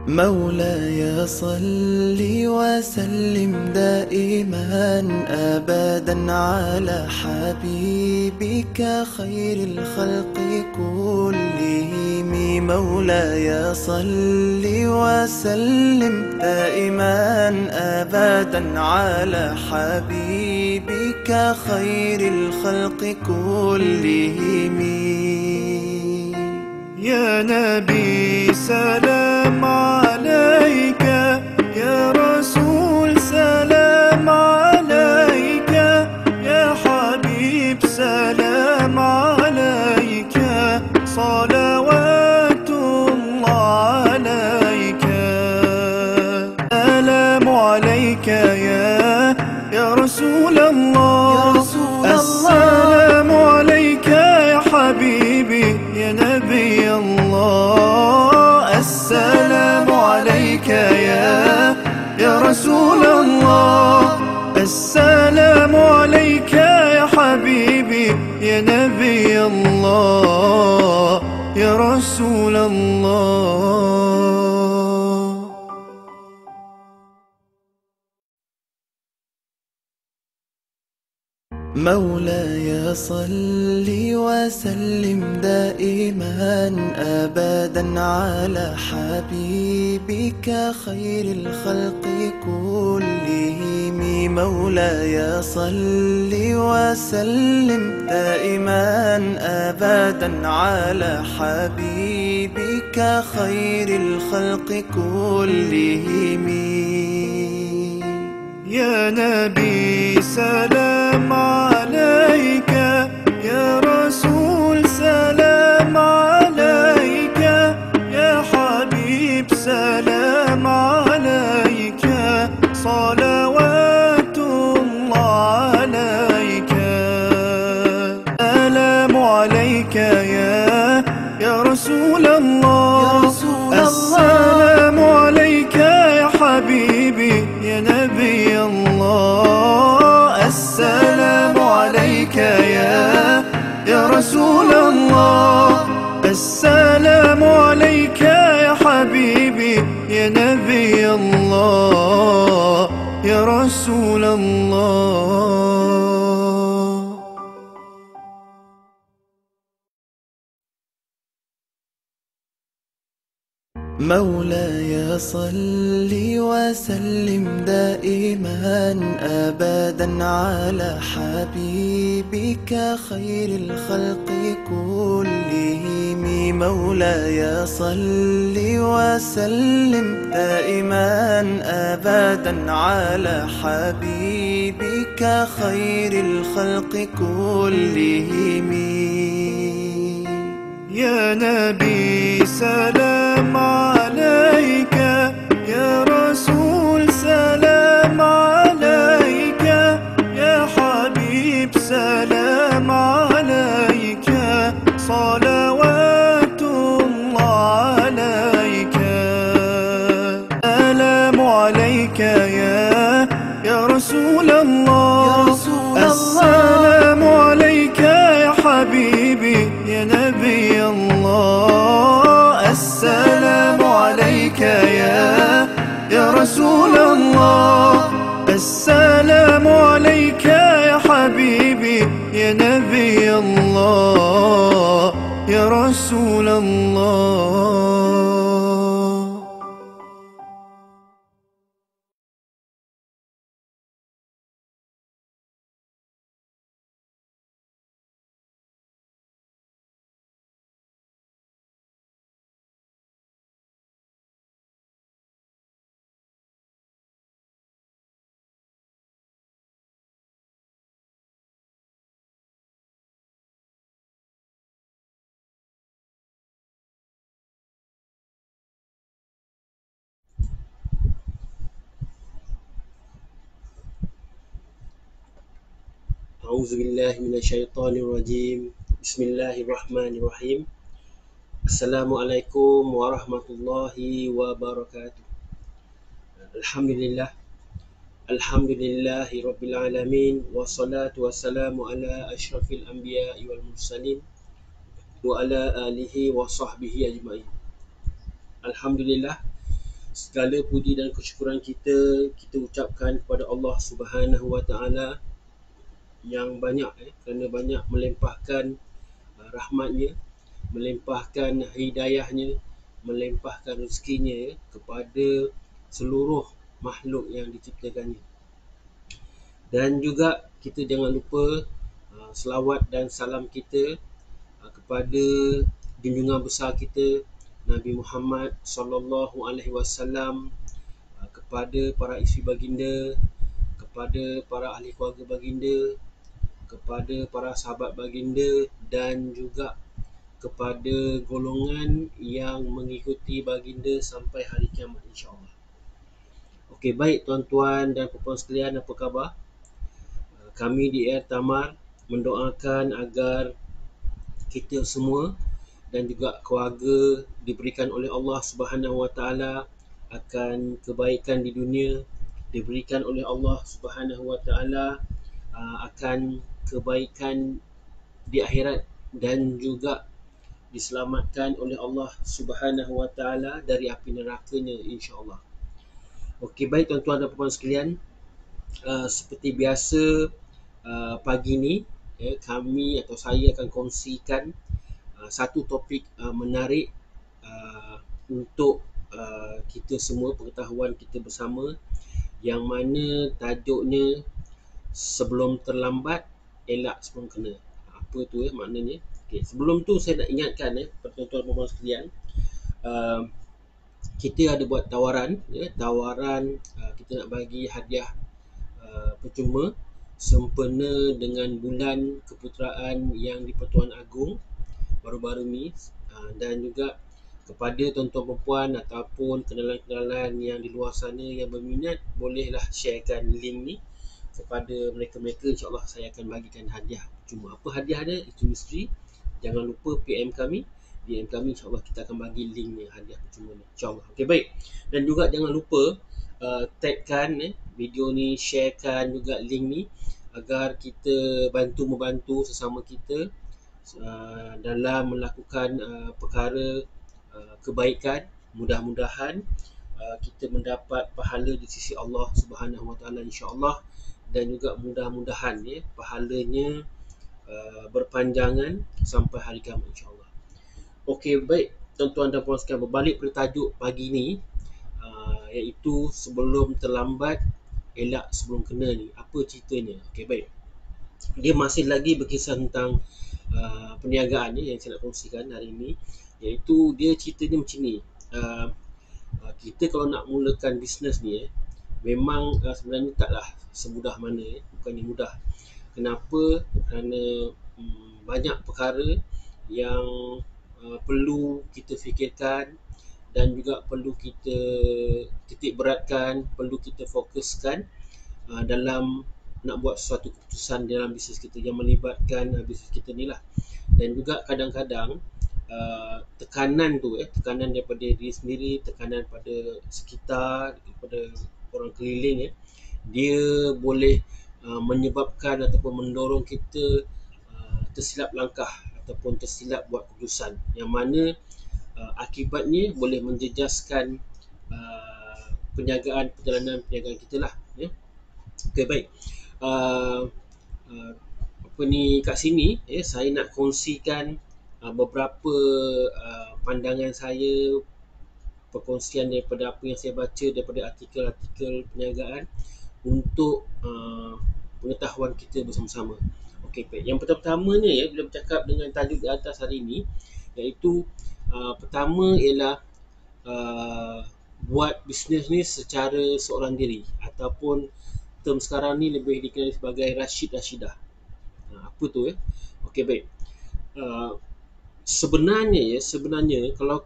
مولاي صل وسلم دائما أبدا على حبيبك خير الخلق كلهم. مولاي صل وسلم دائما أبدا على حبيبك خير الخلق كلهم. يا نبي سلام عليك، يا رسول سلام عليك، يا حبيب سلام عليك، صلوات الله عليك. سلام عليك يا رسول الله، السلام عليك يا حبيبي يا نبي الله، السلام عليك يا رسول الله، السلام عليك يا حبيبي يا نبي الله يا رسول الله. مولاي صل وسلم دائما أبدا على حبيبك خير الخلق كلهم. مولاي صل وسلم دائما أبدا على حبيبك خير الخلق كلهم. يا نبي سلام عليك، يا رسول سلام عليك، يا حبيب سلام عليك، صلوات الله عليك. سلام عليك يا رسول الله، السلام عليك يا حبيبي يا نبي الله، السلام عليك يا رسول الله، السلام عليك يا حبيبي يا نبي الله يا رسول الله. مولاي صل وسلم دائما أبدا على حبيبك خير الخلق كلهم. مولاي صل وسلم دائما أبدا على حبيبك خير الخلق كلهم. يا نبي سلام عليك، يا رسول سلام عليك، يا حبيب سلام عليك، صلوات الله عليك. سلام عليك يا رسول الله، السلام عليك يا حبيبي يا نبي الله، السلام عليك يا رسول الله، السلام عليك يا حبيبي يا نبي الله يا رسول الله. أعوذ بالله من الشيطان الرجيم. بسم الله الرحمن الرحيم. السلام عليكم ورحمة الله وبركاته. الحمد لله رب العالمين، والصلاة والسلام على أشرف الأنبياء والمرسلين وعلى آله وصحبه أجمعين. Alhamdulillah, Segala puji dan kesyukuran kita ucapkan kepada Allah Subhanahu Wa Taala yang banyak kerana banyak melimpahkan rahmatnya, melimpahkan hidayahnya, melimpahkan rezekinya kepada seluruh makhluk yang diciptakannya. Dan juga kita jangan lupa selawat dan salam kita kepada junjungan besar kita Nabi Muhammad sallallahu alaihi wasallam, kepada para isteri baginda, kepada para ahli keluarga baginda, kepada para sahabat baginda, dan juga kepada golongan yang mengikuti baginda sampai hari kiamat insya-Allah. Okey, baik tuan-tuan dan puan-puan sekalian, apa khabar? Kami di Air Tamar mendoakan agar kita semua dan juga keluarga diberikan oleh Allah Subhanahu Wa Taala akan kebaikan di dunia, diberikan oleh Allah Subhanahu Wa Taala akan kebaikan di akhirat, dan juga diselamatkan oleh Allah Subhanahu Wa Taala dari api nerakanya insya-Allah. Okey, baik tuan-tuan dan puan-puan sekalian, seperti biasa pagi ni kami atau saya akan kongsikan satu topik menarik untuk kita semua, pengetahuan kita bersama, yang mana tajuknya sebelum terlambat elak sebelum kena. Apa tu maknanya? Okay, sebelum tu saya nak ingatkan tuan-tuan dan puan sekalian, kita ada buat tawaran tawaran kita nak bagi hadiah percuma sempena dengan bulan keputeraan yang di-Pertuan Agong baru-baru ni, dan juga kepada tuan-tuan perempuan ataupun kenalan-kenalan yang di luar sana yang berminat, bolehlah sharekan link ni kepada mereka-mereka. InsyaAllah saya akan bagikan hadiah percuma. Apa hadiah dia? Itu misteri. Jangan lupa DM kami, insyaAllah kita akan bagi link ni, hadiah percuma ni, insyaAllah. Okay, baik. Dan juga jangan lupa tagkan video ni, sharekan juga link ni, agar kita membantu sesama kita dalam melakukan perkara kebaikan. Mudah-mudahan kita mendapat pahala di sisi Allah Subhanahu Wa Taala insya-Allah, dan juga mudah-mudahan pahalanya berpanjangan sampai hari kiamat insya-Allah. Okey, baik tuan-tuan dan puan sekalian, berbalik pada tajuk pagi ni, iaitu sebelum terlambat elak sebelum kena ni. Apa ceritanya? Okey, baik. Dia masih lagi berkisah tentang perniagaan yang saya nak kongsikan hari ini, iaitu dia ceritanya macam ni. Kita kalau nak mulakan bisnes ni memang sebenarnya taklah semudah mana, bukannya mudah. Kenapa? Kerana banyak perkara yang perlu kita fikirkan dan juga perlu kita titik beratkan, perlu kita fokuskan dalam nak buat suatu keputusan dalam bisnes kita yang melibatkan bisnes kita ni lah. Dan juga kadang-kadang tekanan tu tekanan daripada diri sendiri, tekanan pada sekitar, daripada orang keliling dia boleh menyebabkan ataupun mendorong kita tersilap langkah ataupun tersilap buat keputusan, yang mana akibatnya boleh menjejaskan perjalanan perniagaan kita lah. Okay, baik. Kat sini saya nak kongsikan beberapa pandangan saya, perkongsian daripada apa yang saya baca daripada artikel-artikel perniagaan untuk pengetahuan kita bersama-sama. Okey, baik. Yang pertamanya bila bercakap dengan tajuk di atas hari ini, iaitu pertama ialah buat bisnes ni secara seorang diri, ataupun term sekarang ni lebih dikenali sebagai Rashidah. Apa tu Okey, baik. Sebenarnya kalau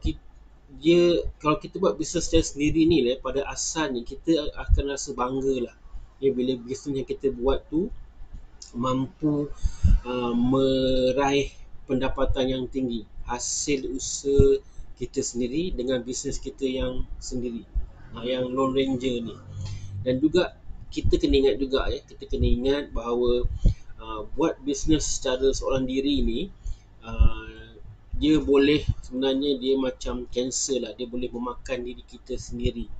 kita buat bisnes secara sendiri ni pada asalnya kita akan rasa bangga lah bila bisnes yang kita buat tu mampu meraih pendapatan yang tinggi, hasil usaha kita sendiri dengan bisnes kita yang sendiri, yang Lone Ranger ni. Dan juga kita kena ingat bahawa buat bisnes secara seorang diri ni dia boleh, sebenarnya dia macam kanser lah, dia boleh memakan diri kita sendiri.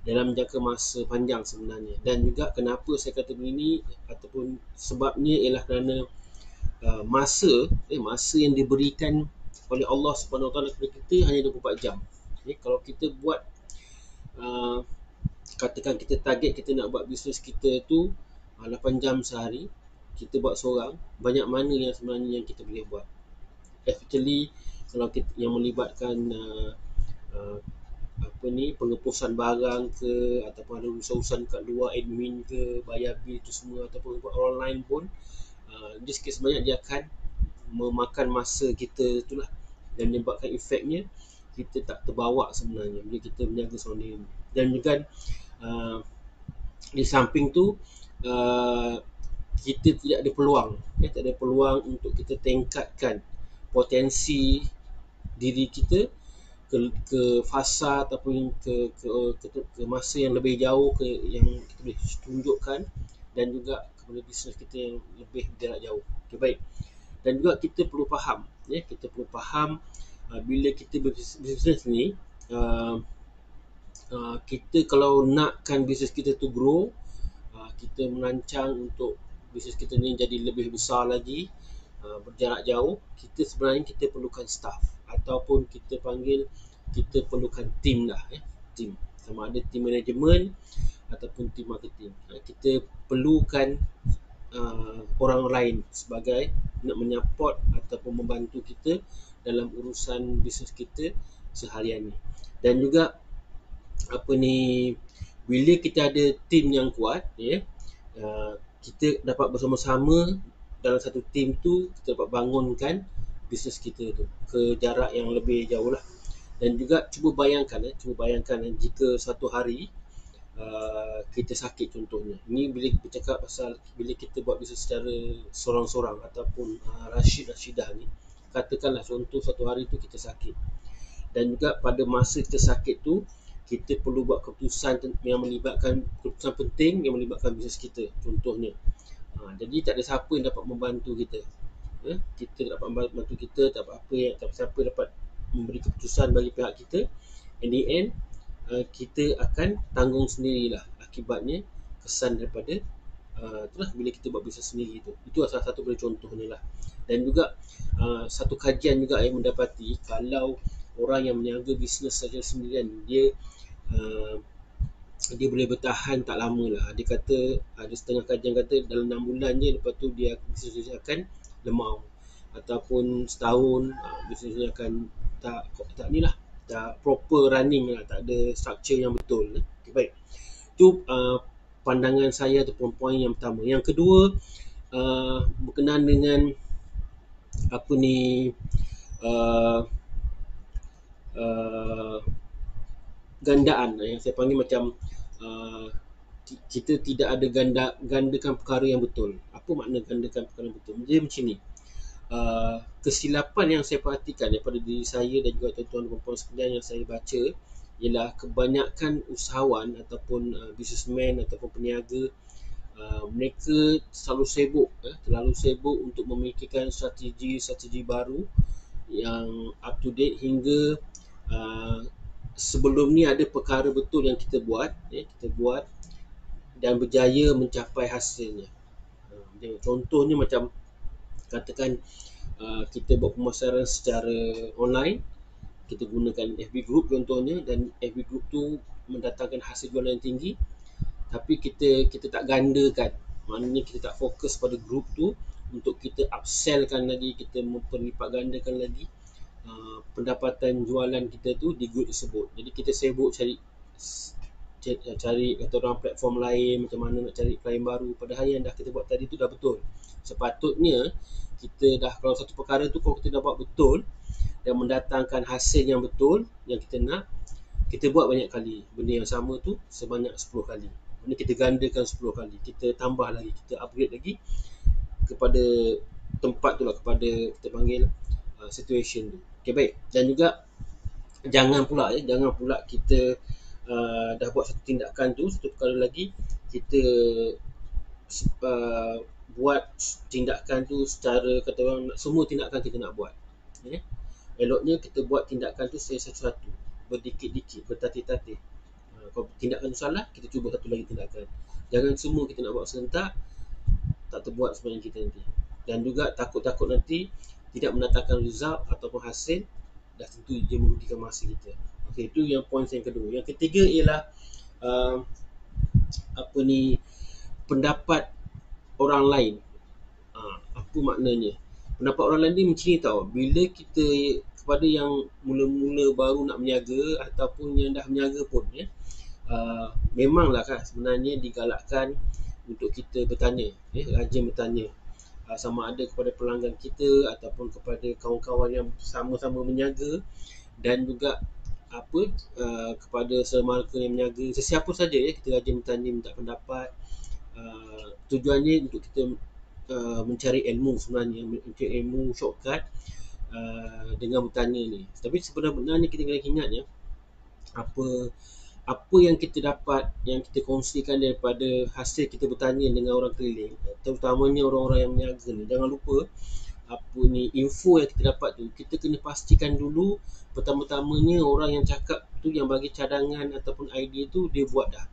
dalam jangka masa panjang sebenarnya. Dan juga kenapa saya kata begini ataupun sebabnya ialah kerana masa yang diberikan oleh Allah Subhanahu Wa Taala kepada kita hanya 24 jam. Kalau kita buat katakan kita target kita nak buat bisnes kita tu 8 jam sehari, kita buat seorang, banyak mana yang sebenarnya yang kita boleh buat. Especially kalau kita yang melibatkan pengepusan barang ke, ataupun ada urusan-urusan kat luar, admin ke, bayar bil tu semua, ataupun buat online pun, dia sikit sebanyak dia akan memakan masa kita tu lah, dan menyebabkan efeknya kita tak terbawa sebenarnya bila kita menjaga seorang diri. Dan juga di samping tu kita tidak ada peluang, tak ada peluang untuk kita tingkatkan potensi diri kita ke fasa ataupun ke masa yang lebih jauh, yang kita boleh tunjukkan, dan juga kepada bisnes kita yang lebih jarak jauh. Okay, baik. Dan juga kita perlu faham, kita perlu faham bila kita berbisnes ni, kita kalau nakkan bisnes kita tu grow, kita merancang untuk bisnes kita ni jadi lebih besar lagi, berjarak jauh, kita perlukan staff, ataupun kita perlukan tim lah, tim, sama ada tim management ataupun tim marketing. Kita perlukan orang lain sebagai nak menyupport ataupun membantu kita dalam urusan bisnes kita seharian ni. Dan juga bila kita ada tim yang kuat, kita dapat bersama-sama dalam satu tim tu, kita dapat bangunkan bisnes kita tu ke jarak yang lebih jauh lah. Dan juga cuba bayangkan jika satu hari kita sakit contohnya. Ini bila kita cakap pasal bila kita buat bisnes secara sorang-sorang ataupun Rashidah ni, katakanlah contoh satu hari tu kita sakit, dan juga pada masa kita sakit tu kita perlu buat keputusan yang melibatkan keputusan penting yang melibatkan bisnes kita contohnya. Jadi tak ada siapa yang dapat membantu kita. Kita dapat membantu kita, tak siapa dapat memberi keputusan bagi pihak kita. In the end, kita akan tanggung sendirilah akibatnya, kesan daripada itulah bila kita buat bisnes sendiri tu. Itu salah satu contohnya lah. Dan juga satu kajian juga yang mendapati kalau orang yang menjaga bisnes saja sendirian, dia boleh bertahan tak lama lah. Dia kata, ada setengah kajian kata dalam 6 bulan je, lepas tu bisnes dia akan lemau, ataupun setahun bisnes dia akan tak proper running lah, tak ada structure yang betul. Okay, baik. Itu pandangan saya ataupun poin yang pertama. Yang kedua, berkenaan dengan gandaan, yang saya panggil macam kita tidak ada gandakan perkara yang betul. Apa makna gandakan perkara yang betul? Dia macam ni. Kesilapan yang saya perhatikan daripada diri saya dan juga tuan-tuan dan puan-puan sekalian yang saya baca ialah kebanyakan usahawan ataupun businessman ataupun peniaga, mereka terlalu sibuk untuk memikirkan strategi baru yang up to date, hingga sebelum ni ada perkara betul yang kita buat dan berjaya mencapai hasilnya. Contohnya macam katakan kita buat pemasaran secara online, kita gunakan FB Group contohnya, dan FB Group tu mendatangkan hasil jualan yang tinggi, tapi kita tak gandakan, maknanya kita tak fokus pada grup tu untuk kita upsellkan lagi, kita memperlipat gandakan lagi pendapatan jualan kita tu di grup tersebut. Jadi kita sibuk cari kata orang platform lain, macam mana nak cari klien baru, padahal yang dah kita buat tadi tu dah betul. Sepatutnya kita dah, kalau satu perkara tu kalau kita dah buat betul dan mendatangkan hasil yang betul yang kita nak, kita buat banyak kali benda yang sama tu sebanyak 10 kali. Maksudnya kita gandakan 10 kali, kita tambah lagi, kita upgrade lagi kepada tempat tu lah, kepada kita panggil situation tu. Okay, baik. Dan juga jangan pula kita dah buat satu tindakan tu, satu perkara lagi, kita buat tindakan tu secara, kata orang, semua tindakan kita nak buat. Eloknya kita buat tindakan tu satu-satu, berdikit-dikit, bertatih-tatih. tindakan salah, kita cuba satu lagi tindakan. Jangan semua kita nak buat serentak, tak terbuat sebenarnya kita nanti. Dan juga takut-takut nanti tidak mendatangkan result ataupun hasil, dah tentu dia merugikan masa kita. Okey, itu yang poin yang kedua. Yang ketiga ialah pendapat orang lain. Apa maknanya? Pendapat orang lain ni macam ni tau. Bila kita kepada yang mula-mula baru nak berniaga ataupun yang dah berniaga pun memanglah kan sebenarnya digalakkan untuk kita bertanya, rajin bertanya, sama ada kepada pelanggan kita ataupun kepada kawan-kawan yang sama-sama berniaga, dan juga kepada semarka yang berniaga, sesiapa saja kita rajin bertanya, minta pendapat. Tujuannya untuk kita mencari ilmu sebenarnya, mencari ilmu shortcut dengan bertanya ni. Tapi sebenarnya kita kena ingat apa yang kita dapat, yang kita kongsikan daripada hasil kita bertanya dengan orang keliling, terutamanya orang-orang yang berniaga ni. Jangan lupa info yang kita dapat tu, kita kena pastikan dulu pertama-tamanya orang yang cakap tu, yang bagi cadangan ataupun idea tu, dia buat dah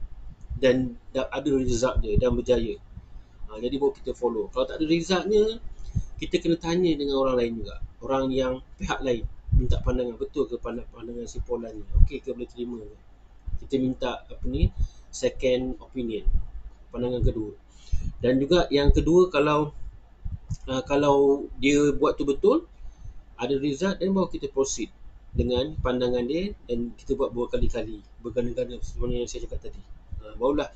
dan dah ada result dia dan berjaya. Jadi baru kita follow. Kalau tak ada resultnya, kita kena tanya dengan orang lain juga, orang yang pihak lain, minta pandangan, betul ke pandangan si Polan ni, okey ke, boleh terima ke. Kita minta second opinion, pandangan kedua. Dan juga yang kedua, kalau dia buat tu betul, ada result, dan baru kita proceed dengan pandangan dia, dan kita buat berkali-kali, berganda-ganda sebenarnya yang saya cakap tadi. Barulah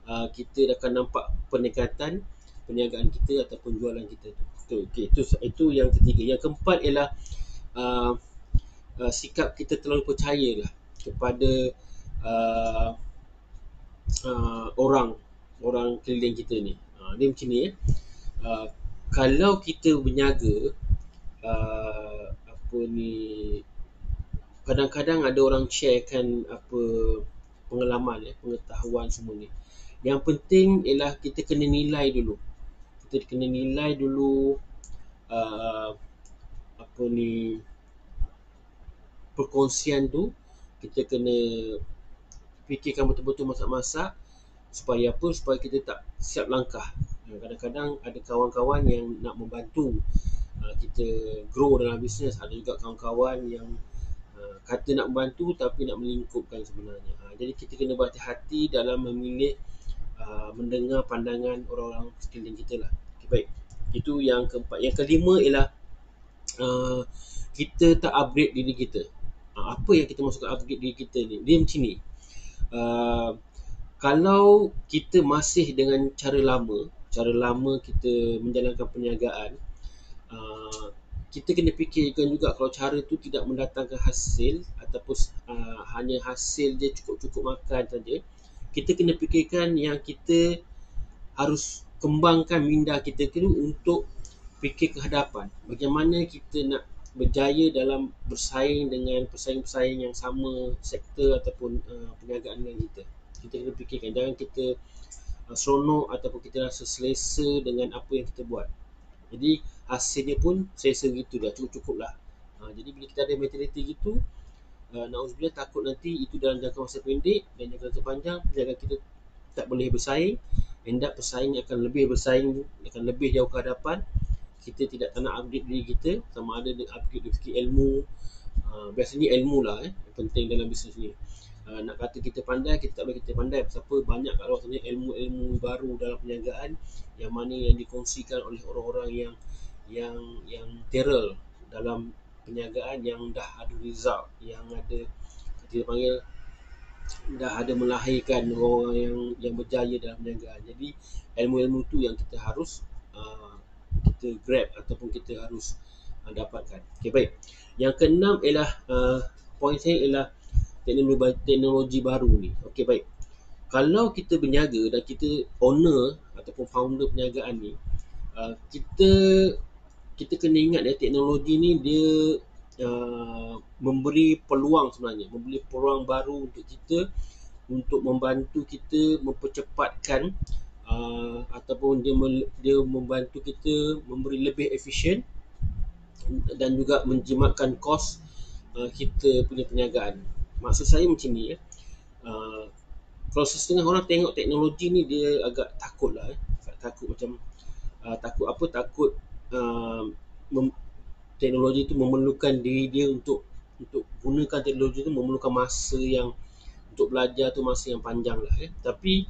kita akan nampak peningkatan perniagaan kita ataupun jualan kita tu. Okay, itu yang ketiga. Yang keempat ialah sikap kita terlalu percayalah kepada orang keliling kita ni. Dia macam ni kalau kita berniaga, kadang-kadang ada orang sharekan pengalaman, pengetahuan semua ni. Yang penting ialah kita kena nilai dulu. Kita kena nilai dulu perkongsian tu. Kita kena fikirkan betul-betul masak-masak supaya kita tak siap langkah. Kadang-kadang ada kawan-kawan yang nak membantu kita grow dalam bisnes. Ada juga kawan-kawan yang kata nak membantu tapi nak melingkupkan sebenarnya. Jadi kita kena berhati-hati dalam memilih mendengar pandangan orang-orang sekeliling kita lah. Okay, baik. Itu yang keempat. Yang kelima ialah kita tak upgrade diri kita. Apa yang kita maksudkan upgrade diri kita ni? Dia macam ni. Kalau kita masih dengan cara lama kita menjalankan perniagaan, kita kena fikirkan juga kalau cara tu tidak mendatangkan hasil ataupun hanya hasil dia cukup-cukup makan saja, kita kena fikirkan yang kita harus kembangkan minda kita dulu untuk fikir ke hadapan. Bagaimana kita nak berjaya dalam bersaing dengan pesaing-pesaing yang sama sektor ataupun perniagaan dengan kita. Kita kena fikirkan, jangan kita seronok ataupun kita rasa selesa dengan apa yang kita buat. Jadi hasilnya pun selesa gitu dah, cukup-cukup lah. Jadi bila kita ada mentaliti gitu, na'udzubillah, takut nanti itu dalam jangka masa pendek dan jangka masa panjang perniagaan kita tak boleh bersaing. End up pesaing akan lebih bersaing, akan lebih jauh ke hadapan. Kita tidak nak upgrade diri kita, sama ada upgrade dari segi ilmu. Biasanya ilmu lah yang penting dalam bisnes ni. Nak kata kita pandai, kita tak boleh kita pandai. Siapa banyak kat luar sana ilmu-ilmu baru dalam perniagaan yang mana yang dikongsikan oleh orang-orang yang teral dalam perniagaan, yang dah ada result, yang ada, kita panggil, dah ada melahirkan orang yang berjaya dalam perniagaan. Jadi ilmu-ilmu tu yang kita harus kita grab ataupun kita harus dapatkan. Okay, baik. Yang keenam ialah poin saya ialah teknologi baru ni. Okay, baik. Kalau kita berniaga dan kita owner ataupun founder perniagaan ni, kita kena ingat teknologi ni dia memberi peluang sebenarnya, memberi peluang baru untuk kita, untuk membantu kita mempercepatkan ataupun dia membantu kita memberi lebih efisien dan juga menjimatkan kos kita punya perniagaan. Maksud saya macam ni kalau setengah orang tengok teknologi ni dia agak takut lah, takut macam takut apa, takut uh, mem- teknologi itu memerlukan diri dia untuk gunakan teknologi itu memerlukan masa yang untuk belajar tu masa yang panjang lah. Tapi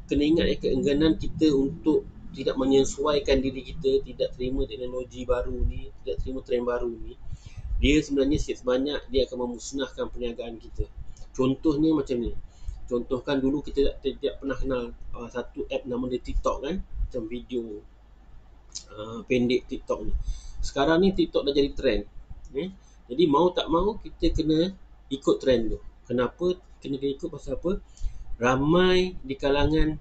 kena ingat keengganan kita untuk tidak menyesuaikan diri kita, tidak terima teknologi baru ni, tidak terima trend baru ni, dia sebenarnya sikit sebanyak dia akan memusnahkan perniagaan kita. Contohnya macam ni. Contohkan dulu kita tidak pernah kenal satu app nama dia TikTok kan, macam video pendek TikTok ni. Sekarang ni TikTok dah jadi trend. Jadi mau tak mau kita kena ikut trend tu. Kenapa kena ikut? Pasal apa? Ramai di kalangan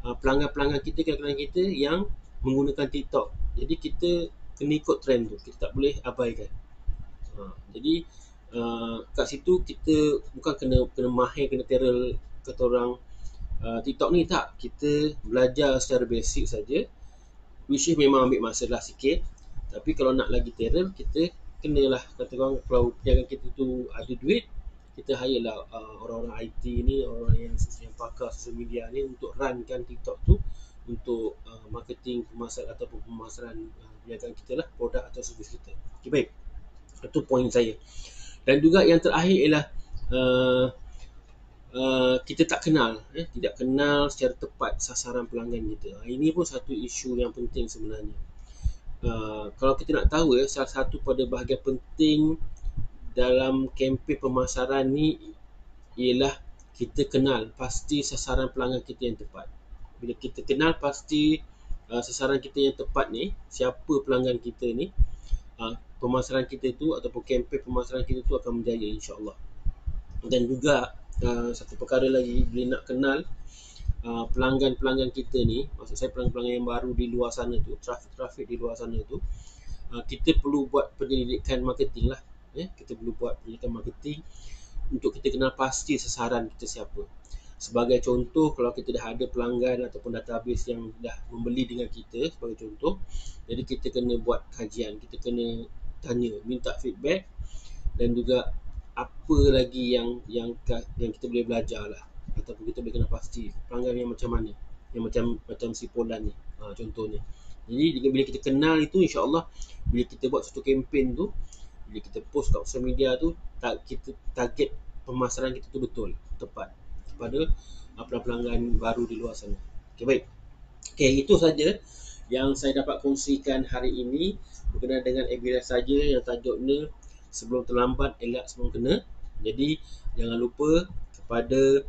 pelanggan-pelanggan kita, kalangan kita yang menggunakan TikTok. Jadi kita kena ikut trend tu. Kita tak boleh abaikan. Jadi kat situ kita bukan kena mahir, kena terror kata orang TikTok ni, tak. Kita belajar secara basic saja, which is memang ambil masa lah sikit. Tapi kalau nak lagi terror, kita kenalah kata orang, kalau perniagaan kita tu ada duit, kita hire lah orang-orang IT ni, orang yang pakar social media ni untuk runkan TikTok tu untuk marketing, pemasaran ataupun pemasaran perniagaan kita lah, produk atau servis kita. Okay, baik. Itu poin saya. Dan juga yang terakhir ialah kita tak kenal, tidak kenal secara tepat sasaran pelanggan kita. Ini pun satu isu yang penting sebenarnya. Kalau kita nak tahu, salah satu pada bahagian penting dalam kempen pemasaran ni ialah kita kenal pasti sasaran pelanggan kita yang tepat. Bila kita kenal pasti sasaran kita yang tepat ni, siapa pelanggan kita ni, pemasaran kita tu ataupun kempen pemasaran kita tu akan berjaya, insya-Allah. Dan juga satu perkara lagi, bila nak kenal pelanggan-pelanggan kita ni, maksud saya pelanggan-pelanggan yang baru di luar sana tu, trafik di luar sana tu, kita perlu buat penyelidikan marketing lah. Kita perlu buat penyelidikan marketing untuk kita kenal pasti sasaran kita siapa. Sebagai contoh, kalau kita dah ada pelanggan ataupun database yang dah membeli dengan kita sebagai contoh, jadi kita kena buat kajian, kita kena tanya, minta feedback, dan juga apa lagi yang kita boleh belajar lah, ataupun kita boleh kena pasti pelanggan yang macam mana, yang macam si Polan ni contohnya. Jadi bila kita kenal itu, insya-Allah bila kita buat satu kempen tu, bila kita post kat social media tu, kita target pemasaran kita tu betul, tepat kepada pelanggan baru di luar sana. Okay, baik. Okay, itu saja yang saya dapat kongsikan hari ini berkenaan dengan ABS saja, yang tajuknya sebelum terlambat elak sebelum kena. Jadi jangan lupa kepada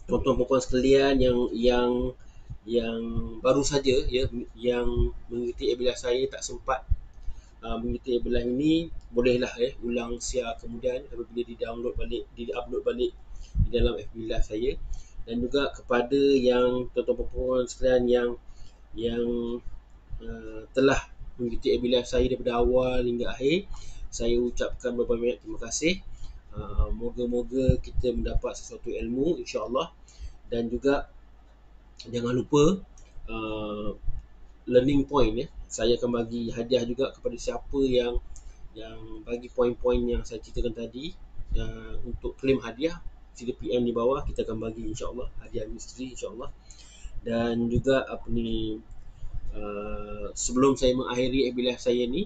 tuan-tuan puan-puan sekalian yang baru saja yang mengikuti ABS saya tak sempat mengikuti ABS ini, bolehlah ulang siar kemudian apabila di-upload balik di dalam FB Live saya. Dan juga kepada yang tuan-tuan puan-puan sekalian yang telah mengikuti AB Live saya daripada awal hingga akhir, saya ucapkan berbanyak terima kasih. Moga-moga kita mendapat sesuatu ilmu, insya-Allah. Dan juga jangan lupa learning point, saya akan bagi hadiah juga kepada siapa yang bagi poin-poin yang saya ceritakan tadi. Untuk claim hadiah, sila PM di bawah, kita akan bagi insya-Allah hadiah misteri, insya-Allah. Dan juga sebelum saya mengakhiri AB Live saya ni,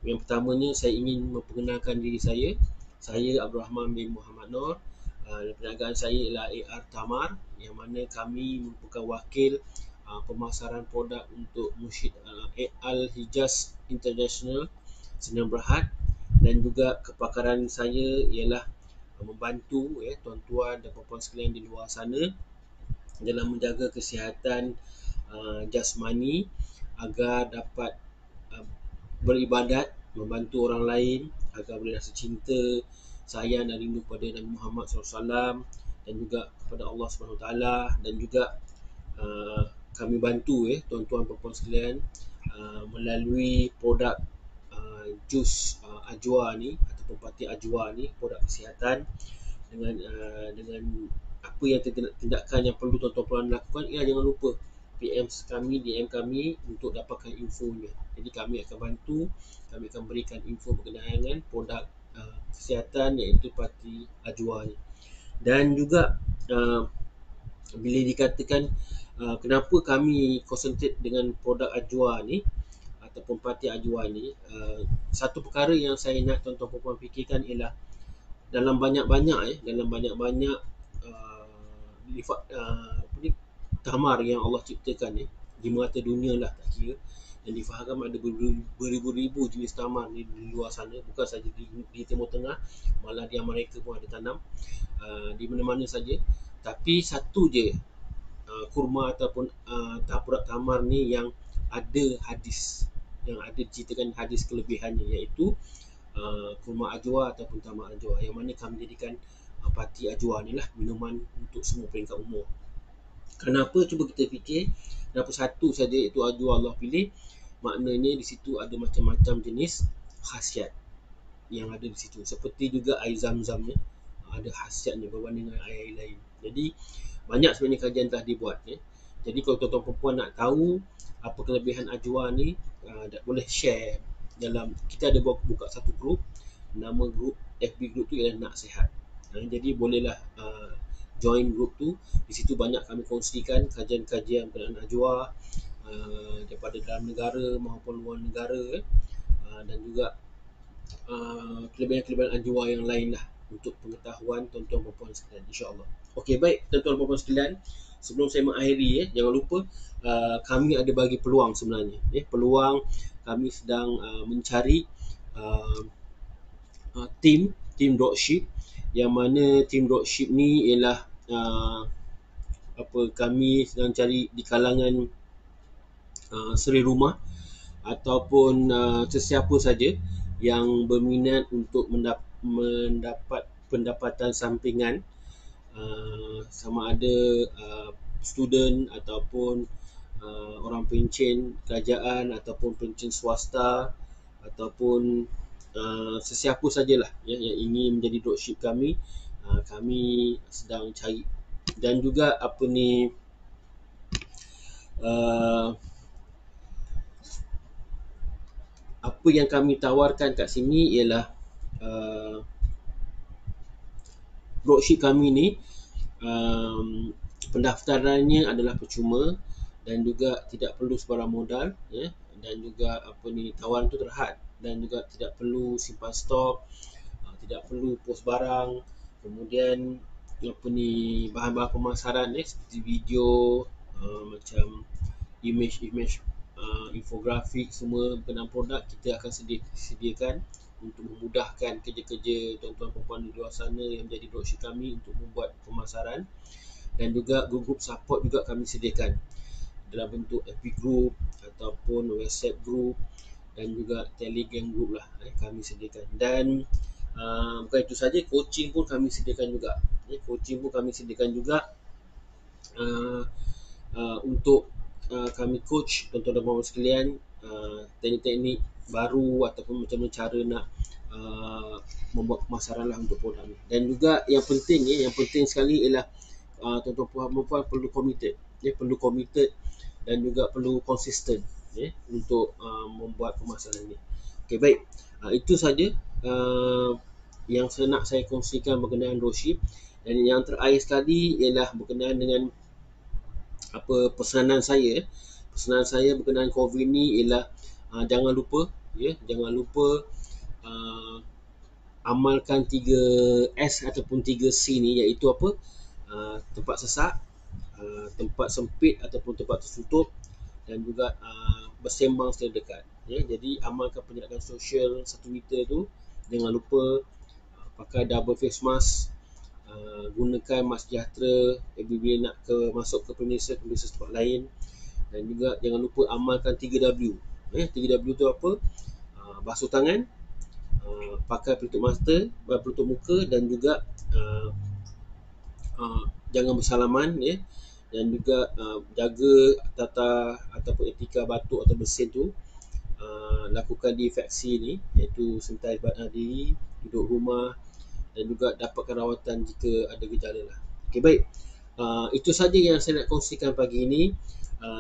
yang pertamanya saya ingin memperkenalkan diri saya. Saya Abdul Rahman bin Muhammad Nur. Perniagaan saya ialah AR Tamar, yang mana kami merupakan wakil pemasaran produk untuk Mursyid Al-Hijaz International Sdn Bhd. Dan juga kepakaran saya ialah membantu tuan-tuan dan puan-puan sekalian di luar sana dalam menjaga kesihatan jasmani agar dapat beribadat, membantu orang lain agar boleh rasa cinta, sayang dan rindu kepada Nabi Muhammad SAW, dan juga kepada Allah SWT. Dan juga kami bantu tuan-tuan dan puan sekalian melalui produk jus ajwa ni ataupun pati ajwa ni, produk kesihatan, dengan apa yang tindakan yang perlu tuan-tuan lakukan ialah jangan lupa PM kami, DM kami untuk dapatkan infonya. Jadi kami akan bantu, kami akan berikan info berkenaan dengan produk kesihatan iaitu pati ajwa ni. Dan juga bila dikatakan kenapa kami concentrate dengan produk Ajwa ni ataupun parti Ajwa ni, satu perkara yang saya nak tuan-tuan perempuan fikirkan ialah dalam banyak-banyak apa ni, tamar yang Allah ciptakan ni di merata dunia lah, tak kira, dan difahamkan ada beribu-ribu jenis tamar ni di luar sana, bukan saja di Timur Tengah, malah di Amerika pun ada tanam, di mana-mana saja. Tapi satu je kurma ataupun produk tamar ni yang ada hadis, yang ada diceritakan hadis kelebihannya, iaitu kurma Ajwa ataupun tamar Ajwa, yang mana kami jadikan parti Ajwa ni lah minuman untuk semua peringkat umur. Kenapa? Cuba kita fikir, kenapa satu saja iaitu Ajwa Allah pilih? Maknanya di situ ada macam-macam jenis khasiat yang ada di situ. Seperti juga air zam-zam ni ada khasiatnya berbanding dengan air lain. Jadi banyak sebenarnya kajian telah dibuat ya. Jadi kalau tuan-tuan perempuan nak tahu apa kelebihan Ajwa ni, boleh share dalam, kita ada buka satu grup, nama grup FB grup tu ialah Nak Sihat. Jadi bolehlah join grup tu. Di situ banyak kami kongsikan kajian-kajian berkenaan Ajwa daripada dalam negara maupun luar negara, dan juga kelebihan-kelebihan Ajwa yang lain lah untuk pengetahuan tuan-tuan perempuan sekalian, insya-Allah. Okey, baik tuan-tuan perempuan sekalian, sebelum saya mengakhiri jangan lupa kami ada bagi peluang sebenarnya. Peluang kami sedang mencari tim dropship, yang mana tim dropship ni ialah kami sedang cari di kalangan seri rumah ataupun sesiapa saja yang berminat untuk mendapat pendapatan sampingan, sama ada student ataupun orang pencen kerajaan ataupun pencen swasta ataupun sesiapa sajalah yang ingin menjadi dropship kami, kami sedang cari. Dan juga apa yang kami tawarkan kat sini ialah dropship kami ni pendaftarannya adalah percuma dan juga tidak perlu sebarang modal ya, dan juga tawaran tu terhad, dan juga tidak perlu simpan stok, tidak perlu post barang, kemudian bahan-bahan pemasaran seperti video, macam image infografik, semua berkenaan produk kita akan sediakan untuk memudahkan kerja-kerja tuan-tuan perempuan di luar sana yang menjadi dropship kami untuk membuat pemasaran. Dan juga grup-grup support juga kami sediakan dalam bentuk FB group ataupun WhatsApp group dan juga Telegram group lah kami sediakan. Dan bukan itu saja, coaching pun kami sediakan juga. Untuk kami coach tuan-tuan dan puan sekalian teknik-teknik baru ataupun macam mana cara nak membuat pemasaran lah untuk produk ni. Dan juga yang penting sekali ialah tuan-tuan perempuan perlu committed dan juga perlu konsisten untuk membuat pemasaran ni. Okey, baik. Itu saja yang nak saya kongsikan berkenaan dropship. Dan yang terakhir sekali ialah berkenaan dengan pesanan saya. Pesanan saya berkenaan COVID ni ialah jangan lupa amalkan 3S ataupun 3C ni, iaitu tempat sesak, tempat sempit ataupun tempat tertutup, dan juga bersembang secara dekat. Jadi amalkan penjarakan sosial 1 meter tu. Jangan lupa pakai double face mask, gunakan mask sejahtera bila nak masuk ke premises tempat lain, dan juga jangan lupa amalkan 3W. 3W tu apa? Basuh tangan, pakai pelitup mata, pelitup muka, dan juga jangan bersalaman dan juga jaga tata ataupun etika batuk atau bersin tu. Lakukan diinfeksi ni, iaitu sanitize diri, duduk rumah, dan juga dapatkan rawatan jika ada gejala lah. Okey, baik. Itu saja yang saya nak kongsikan pagi ini.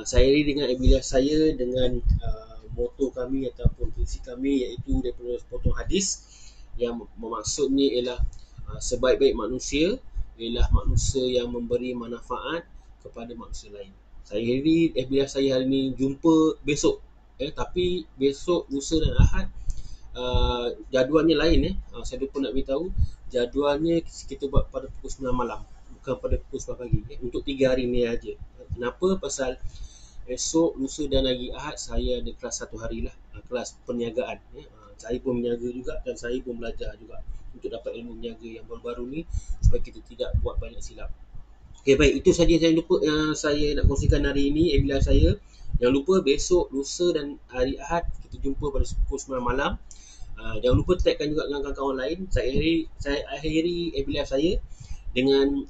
Saya iri dengan abilitas saya dengan moto kami ataupun prinsip kami, iaitu daripada sepotong hadis yang bermaksudnya ialah sebaik-baik manusia ialah manusia yang memberi manfaat kepada manusia lain. Saya hari FBF saya hari ni jumpa besok, tapi besok, lusa dan Ahad jadualnya lain. Saya lupa nak beritahu, jadualnya kita buat pada pukul 9 malam, bukan pada pukul 9 pagi, untuk 3 hari ni aja. Kenapa? Pasal esok, lusa dan hari Ahad saya ada kelas 1 hari lah, kelas perniagaan. Saya pun berniaga juga dan saya pun belajar juga untuk dapat ilmu berniaga yang baru-baru ni supaya kita tidak buat banyak silap. Okay, baik, itu saja saya lupa saya nak kongsikan hari ini FBF saya. Jangan lupa besok, lusa dan hari Ahad kita jumpa pada pukul 9 malam. Jangan lupa tagkan juga dengan kawan-kawan lain. Saya akhiri FBF saya dengan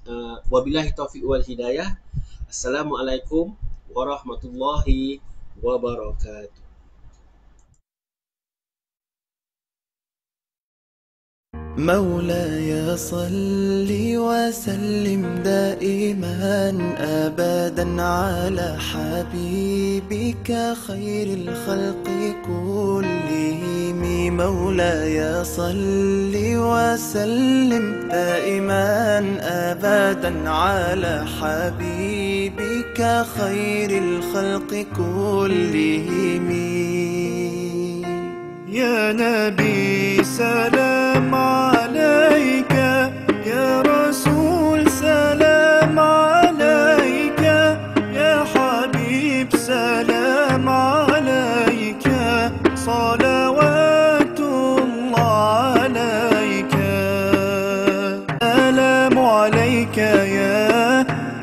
wabillahi taufiq wal hidayah. Assalamualaikum warahmatullahi wabarakatuh. مولاي صل وسلم دائما أبدا على حبيبك خير الخلق كلهم. مولاي صل وسلم دائما أبدا على حبيبك خير الخلق كلهم. يا نبي سلام عليك، يا رسول سلام عليك، يا حبيب سلام عليك، صلوات الله عليك. سلام عليك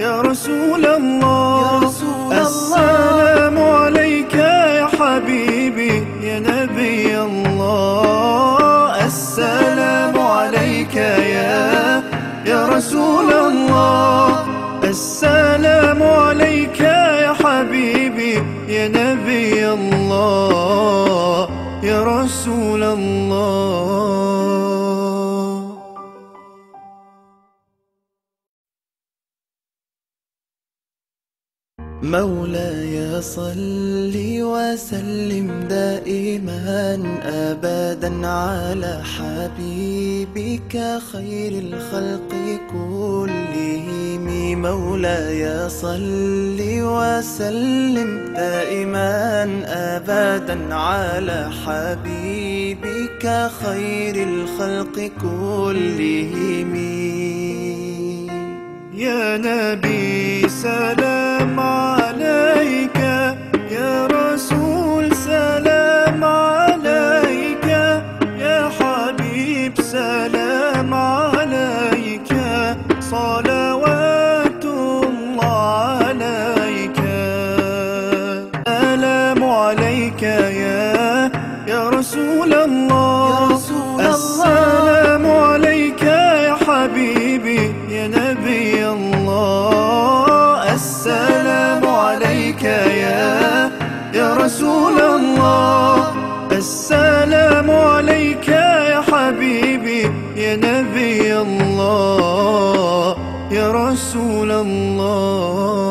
يا رسول الله، السلام عليك يا حبيبي يا نبي الله. السلام عليك يا رسول الله، السلام عليك يا حبيبي يا نبي الله يا رسول الله. مولاي صل وسلم دائما أبدا على حبيبك خير الخلق كلهم. مولاي صل وسلم دائما أبدا على حبيبك خير الخلق كلهم. يا نبي سلام عليك، يا رسول سلام عليك، يا حبيب سلام عليك، صلوات الله عليك. سلام عليك يا رسول الله، السلام عليك يا حبيبي يا نبي الله. السلام عليك يا رسول الله، السلام عليك يا حبيبي يا نبي الله يا رسول الله.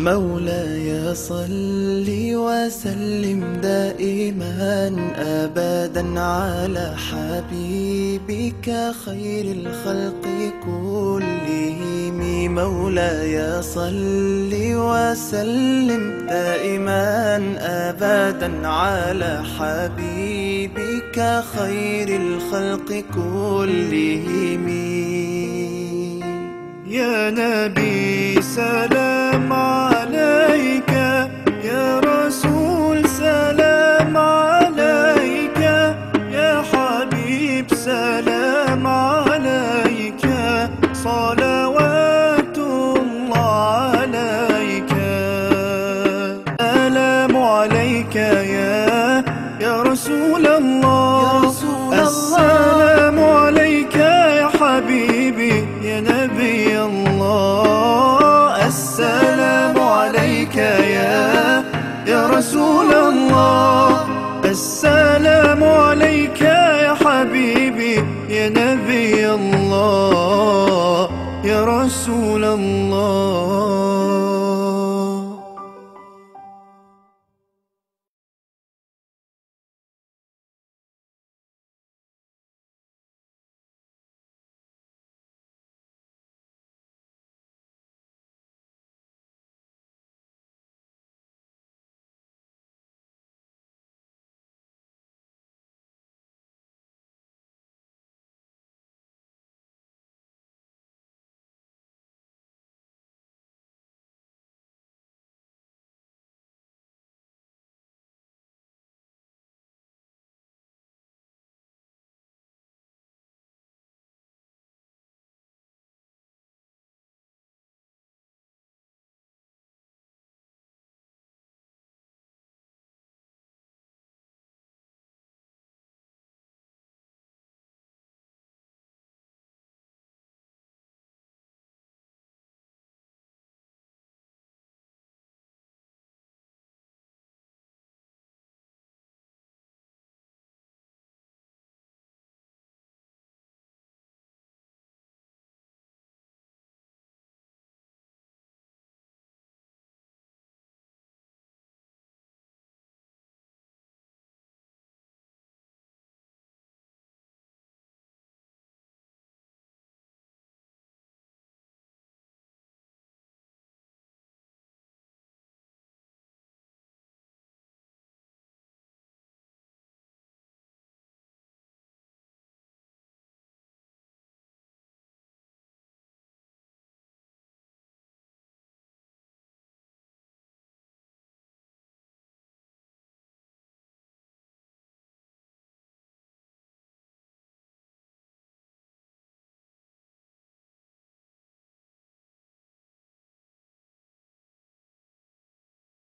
مولاي صل وسلم دائما أبدا على حبيبك خير الخلق كلهم. مولاي صل وسلم دائما أبدا على حبيبك خير الخلق كلهم. يا نبي سلام عليك، يا رسول سلام عليك، يا حبيب سلام عليك، صلوات الله عليك. سلام عليك يا رسول الله، السلام عليك يا حبيبي يا نبي الله. السلام عليك يا رسول الله، السلام عليك يا حبيبي يا نبي الله يا رسول الله.